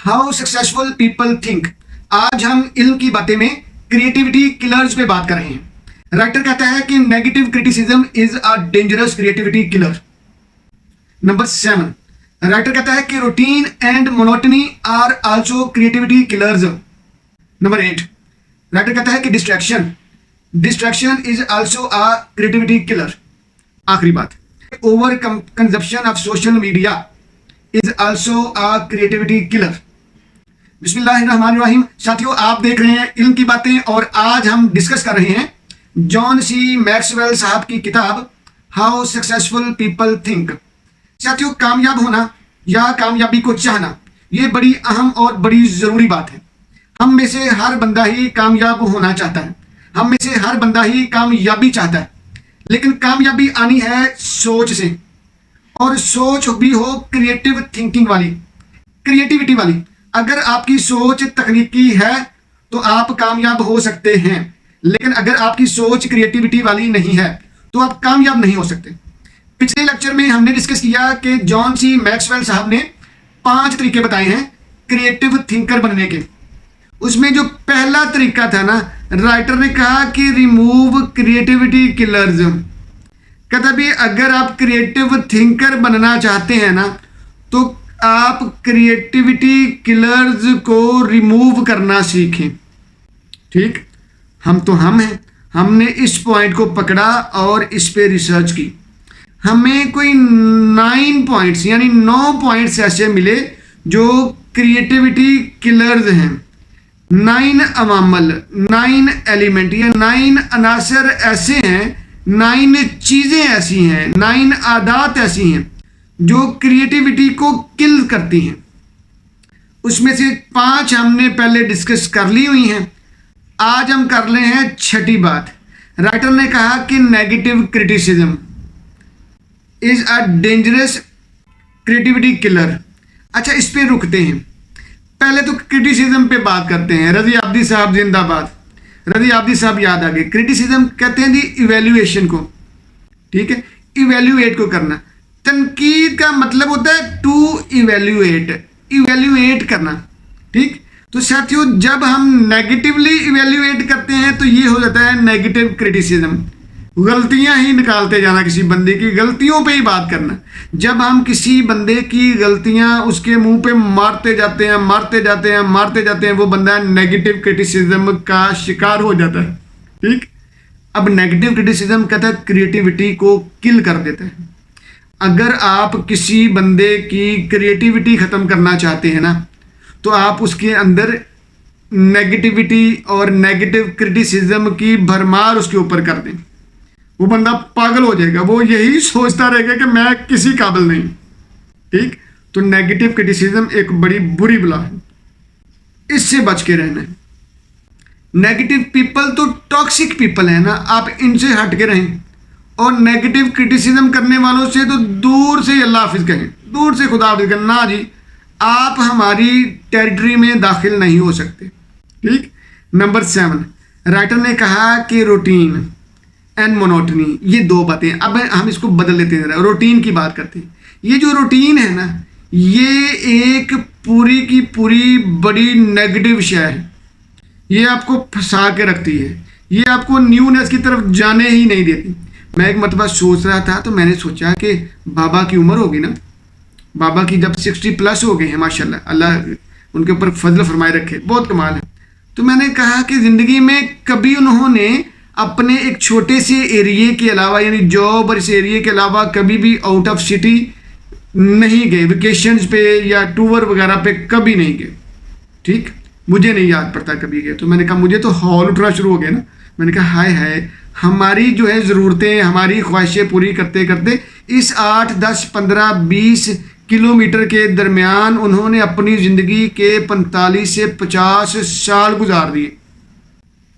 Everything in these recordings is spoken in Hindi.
How successful people think. आज हम इल्म की बातें में क्रिएटिविटी किलर्स पे बात कर रहे हैं। राइटर कहता है कि negative criticism is a dangerous creativity killer. Number 7, writer कहता है कि routine and monotony are also creativity killers. Number 8, writer कहता है कि distraction is also a creativity killer. आखिरी बात, over consumption of social media is also a creativity killer. बिस्मिल्लाहिर्रहमानिर्रहीम। साथियों, आप देख रहे हैं इल्म की बातें और आज हम डिस्कस कर रहे हैं जॉन सी मैक्सवेल साहब की किताब हाउ सक्सेसफुल पीपल थिंक। साथियों, कामयाब होना या कामयाबी को चाहना ये बड़ी अहम और बड़ी ज़रूरी बात है। हम में से हर बंदा ही कामयाब होना चाहता है, हम में से हर बंदा ही कामयाबी चाहता है, लेकिन कामयाबी आनी है सोच से, और सोच भी हो क्रिएटिव थिंकिंग वाली, क्रिएटिविटी वाली। अगर आपकी सोच तकनीकी है तो आप कामयाब हो सकते हैं, लेकिन अगर आपकी सोच क्रिएटिविटी वाली नहीं है तो आप कामयाब नहीं हो सकते। पिछले लेक्चर में हमने डिस्कस किया कि जॉन सी मैक्सवेल साहब ने 5 तरीके बताए हैं क्रिएटिव थिंकर बनने के। उसमें जो पहला तरीका था ना, राइटर ने कहा कि रिमूव क्रिएटिविटी किलर्स। कहता भी अगर आप क्रिएटिव थिंकर बनना चाहते हैं ना तो आप क्रिएटिविटी किलर्स को रिमूव करना सीखें। ठीक, हम हैं, हमने इस पॉइंट को पकड़ा और इस पे रिसर्च की। हमें कोई 9 पॉइंट्स यानी 9 पॉइंट्स ऐसे मिले जो क्रिएटिविटी किलर्स हैं। 9 अवामल, 9 एलिमेंट या 9 अनासर ऐसे हैं, 9 चीज़ें ऐसी हैं, 9 आदात ऐसी हैं जो क्रिएटिविटी को किल करती हैं। उसमें से 5 हमने पहले डिस्कस कर ली हुई हैं। आज हम कर रहे हैं 6ठी बात। राइटर ने कहा कि negative criticism is a dangerous creativity killer. अच्छा, इस पे रुकते हैं। पहले तो क्रिटिसिज्म पे बात करते हैं। रजी आब्दी साहब जिंदाबाद। रजी आब्दी साहब याद आ गए। क्रिटिसिज्म कहते हैं जी इवेल्युएशन को, ठीक है, इवेल्युएट को करना। तनकीद का मतलब होता है टू इवेल्युएट, इवेल्युएट करना। ठीक, तो साथियों जब हम नेगेटिवली इवेल्युएट करते हैं तो ये हो जाता है नेगेटिव क्रिटिसिज्म। गलतियां ही निकालते जाना, किसी बंदे की गलतियों पे ही बात करना। जब हम किसी बंदे की गलतियां उसके मुंह पे मारते जाते हैं, वो बंदा नेगेटिव क्रिटिसिज्म का शिकार हो जाता है। ठीक, अब नेगेटिव क्रिटिसिज्म कहता है क्रिएटिविटी को किल कर देता है। अगर आप किसी बंदे की क्रिएटिविटी ख़त्म करना चाहते हैं ना तो आप उसके अंदर नेगेटिविटी और नेगेटिव क्रिटिसिज्म की भरमार उसके ऊपर कर दें। वो बंदा पागल हो जाएगा, वो यही सोचता रहेगा कि मैं किसी काबिल नहीं। ठीक, तो नेगेटिव क्रिटिसिज्म एक बड़ी बुरी बला है, इससे बच के रहना है। नेगेटिव पीपल तो टॉक्सिक पीपल है ना, आप इनसे हट के रहें। और नेगेटिव क्रिटिसिज्म करने वालों से तो दूर से अल्लाह हाफिज कहें, दूर से खुदा हाफिज कहें। ना जी, आप हमारी टेरिटरी में दाखिल नहीं हो सकते। ठीक, नंबर 7, राइटर ने कहा कि रूटीन एंड मोनोटनी, ये 2 बातें। अब हम इसको बदल लेते हैं, रूटीन की बात करते हैं। ये जो रूटीन है ना, ये एक पूरी की पूरी बड़ी नेगेटिव शय है। ये आपको फंसा के रखती है, ये आपको न्यूनेस की तरफ जाने ही नहीं देती। मैं एक मरतबा सोच रहा था तो मैंने सोचा कि बाबा की उम्र होगी ना, बाबा की जब 60+ हो गए हैं, माशाल्लाह, अल्लाह उनके ऊपर फजल फरमाए रखे, बहुत कमाल है। तो मैंने कहा कि ज़िंदगी में कभी उन्होंने अपने एक छोटे से एरिए के अलावा यानी जॉब और इस एरिए के अलावा कभी भी आउट ऑफ सिटी नहीं गए, वेकेशंस पे या टूर वगैरह पे कभी नहीं गए। ठीक, मुझे नहीं याद पड़ता कभी गए। तो मैंने कहा, मुझे तो हॉल उठना शुरू हो गया ना। मैंने कहा हाय हाय, हमारी जो है ज़रूरतें, हमारी ख्वाहिशें पूरी करते करते इस 8, 10, 15, 20 किलोमीटर के दरमियान उन्होंने अपनी ज़िंदगी के 45 से 50 साल गुजार दिए।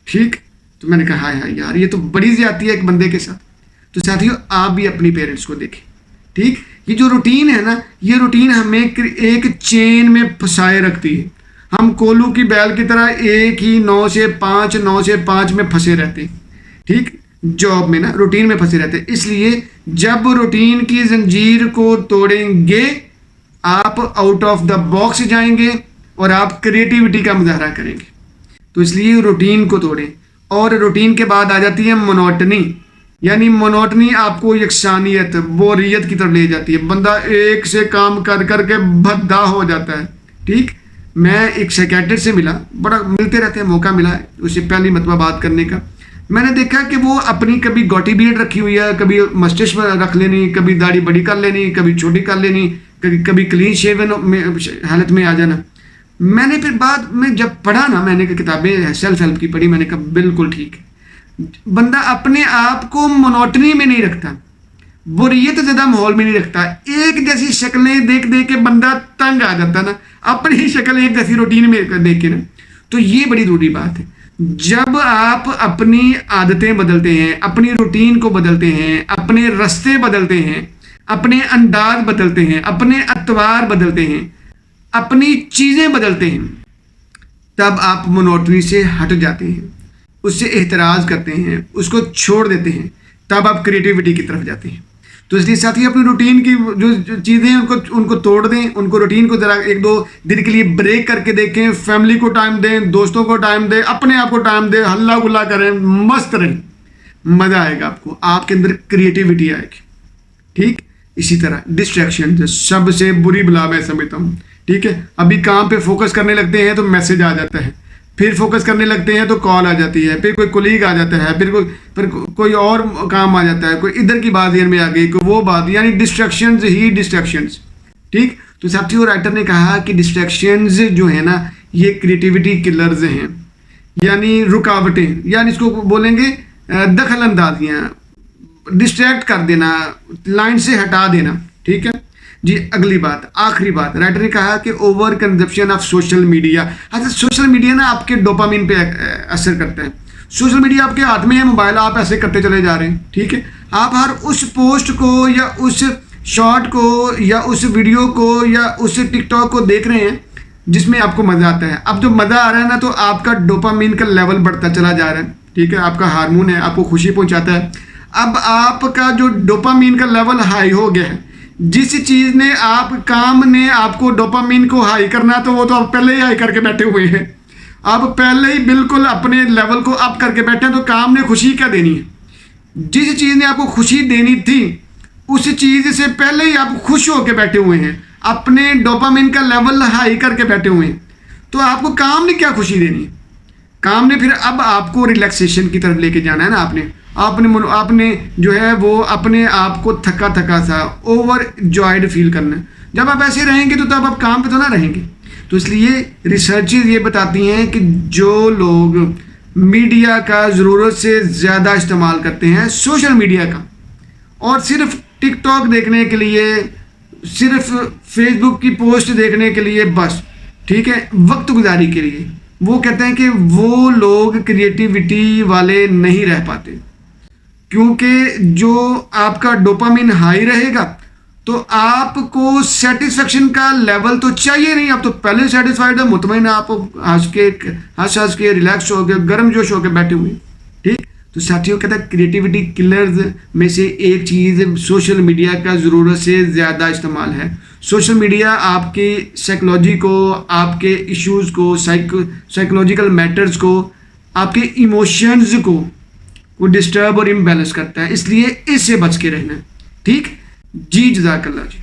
ठीक, तो मैंने कहा हाय हाय यार, ये तो बड़ी ज़्यादती है एक बंदे के साथ। तो साथियों, आप भी अपनी पेरेंट्स को देखें। ठीक, ये जो रूटीन है ना, ये रूटीन हमें एक चेन में फंसाए रखती है। हम कोल्हू की बैल की तरह एक ही 9 से 5 में फंसे रहते हैं। ठीक, जॉब में ना रूटीन में फंसे रहते हैं। इसलिए जब रूटीन की जंजीर को तोड़ेंगे आप आउट ऑफ द बॉक्स जाएंगे और आप क्रिएटिविटी का मुजाहरा करेंगे। तो इसलिए रूटीन को तोड़ें। और रूटीन के बाद आ जाती है मोनोटनी, यानी मोनोटनी आपको यकसानियत, बोरियत की तरफ ले जाती है। बंदा एक से काम कर करके भद्दा हो जाता है। ठीक, मैं एक साइकियाट्रिस्ट से मिला, बड़ा मिलते रहते हैं, मौका मिला है उससे पहली मरतबा बात करने का। मैंने देखा कि वो अपनी कभी गोटी बीएड रखी हुई है, कभी मस्टिश रख लेनी, कभी दाढ़ी बड़ी कर लेनी, कभी छोटी कर लेनी, कभी क्लीन शेवन हालत में आ जाना। मैंने फिर बाद में जब पढ़ा ना, मैंने कहा किताबें सेल्फ हेल्प की पढ़ी, मैंने कहा बिल्कुल ठीक है। बंदा अपने आप को मोनोटनी में नहीं रखता, बोरियत ज़्यादा माहौल में नहीं रखता। एक जैसी शक्लें देख देख के बंदा तंग आ जाता ना, अपनी ही शक्ल एक जैसी रूटीन में देख के ना। तो ये बड़ी जरूरी बात है। जब आप अपनी आदतें बदलते हैं, अपनी रूटीन को बदलते हैं, अपने रास्ते बदलते हैं, अपने अंदाज बदलते हैं, अपने अतवार बदलते हैं, अपनी चीज़ें बदलते हैं, तब आप मोनोटनी से हट जाते हैं, उससे एहतराज करते हैं, उसको छोड़ देते हैं, तब आप क्रिएटिविटी की तरफ जाते हैं। तो इसलिए साथी अपनी रूटीन की जो चीज़ें हैं उनको तोड़ दें, उनको रूटीन को ज़रा एक दो दिन के लिए ब्रेक करके देखें, फैमिली को टाइम दें, दोस्तों को टाइम दें, अपने आप को टाइम दें, हल्ला गुल्ला करें, मस्त रहें, मज़ा आएगा आपको, आपके अंदर क्रिएटिविटी आएगी। ठीक, इसी तरह डिस्ट्रैक्शन सबसे बुरी बला मैं समझता हूँ। ठीक है, अभी काम पे फोकस करने लगते हैं तो मैसेज आ जाता है, फिर फोकस करने लगते हैं तो कॉल आ जाती है, फिर कोई कोलीग आ जाता है, फिर कोई और काम आ जाता है, कोई इधर की बात ध्यान में आ गई, कोई वो बात, यानी डिस्ट्रैक्शंस ही डिस्ट्रैक्शंस। ठीक, तो साथियों राइटर ने कहा कि डिस्ट्रैक्शंस जो है ना, ये क्रिएटिविटी किलर्स हैं, यानी रुकावटें, यानी इसको बोलेंगे दखल अंदाजियाँ, डिस्ट्रैक्ट कर देना, लाइन से हटा देना। ठीक है जी। अगली बात, आखिरी बात, राइटर ने कहा कि over consumption of social media. अच्छा, सोशल मीडिया ना आपके डोपामिन पे असर करता है। सोशल मीडिया आपके हाथ में है, मोबाइल, आप ऐसे करते चले जा रहे हैं। ठीक है, आप हर उस पोस्ट को या उस शॉर्ट को या उस वीडियो को या उस टिकटॉक को देख रहे हैं जिसमें आपको मज़ा आता है। अब जो मज़ा आ रहा है ना, तो आपका डोपामिन का लेवल बढ़ता चला जा रहा है। ठीक है, आपका हार्मोन है, आपको खुशी पहुँचाता है। अब आपका जो डोपामिन का लेवल हाई हो गया है, जिस चीज़ ने काम ने आपको डोपामिन को हाई करना, तो वो तो आप पहले ही हाई करके बैठे हुए हैं। आप पहले ही बिल्कुल अपने लेवल को अप करके बैठे हैं, तो काम ने खुशी क्या देनी है? जिस चीज़ ने आपको खुशी देनी थी, उस चीज़ से पहले ही आप खुश होकर बैठे हुए हैं, अपने डोपामिन का लेवल हाई करके बैठे हुए हैं। तो आपको काम ने क्या खुशी देनी है? काम ने फिर अब आपको रिलैक्सेशन की तरफ लेके जाना है ना। आपने जो है वो अपने आप को थका थका सा, ओवर जॉयड फील करना है। जब आप ऐसे रहेंगे तो तब आप काम पे तो ना रहेंगे। तो इसलिए रिसर्चेज ये बताती हैं कि जो लोग मीडिया का ज़रूरत से ज़्यादा इस्तेमाल करते हैं, सोशल मीडिया का, और सिर्फ टिकटॉक देखने के लिए, सिर्फ फेसबुक की पोस्ट देखने के लिए, बस ठीक है, वक्त गुजारी के लिए, वो कहते हैं कि वो लोग क्रिएटिविटी वाले नहीं रह पाते। क्योंकि जो आपका डोपामिन हाई रहेगा तो आपको सेटिस्फेक्शन का लेवल तो चाहिए नहीं। आप तो पहले सेटिस्फाइड है, मुतमईन, आप हंस के रिलैक्स हो गए, गर्म जोश होकर बैठे हुए। ठीक, तो साथियों कहता है क्रिएटिविटी किलर्स में से एक चीज़ सोशल मीडिया का ज़रूरत से ज़्यादा इस्तेमाल है। सोशल मीडिया आपकी साइकोलॉजी को, आपके इश्यूज़ को, साइकोलॉजिकल मैटर्स को, आपके इमोशंस को वो डिस्टर्ब और इम्बैलेंस करता है। इसलिए इससे बच के रहना है। ठीक जी, जज़ाकल्लाह जी।